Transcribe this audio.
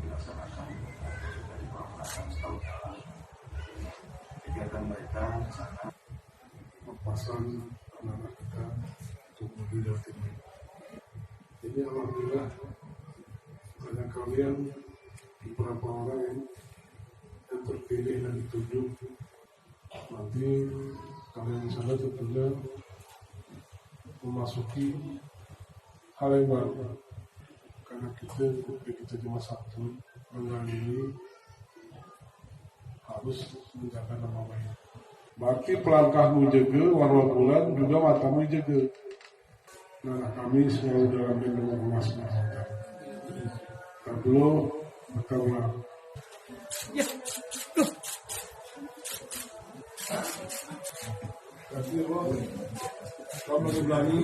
dilaksanakan dari pembahasan setahun jalan. Kegiatan mereka di sana memasang anak-anak kita untuk mobil Jawa Timur. Jadi alhamdulillah banyak kalian beberapa orang yang terpilih dan ditunjuk. Nanti kalian di sana tentunya memasuki hal yang baru, karena kita cuma satu orang ini harus menjaga nama baik. Berarti pelangkahmu jaga, warna bulan juga matamu jaga. Nah, kami selalu dalam lindungan Allah SWT. Tablo, berkawal. Tapi kamu berani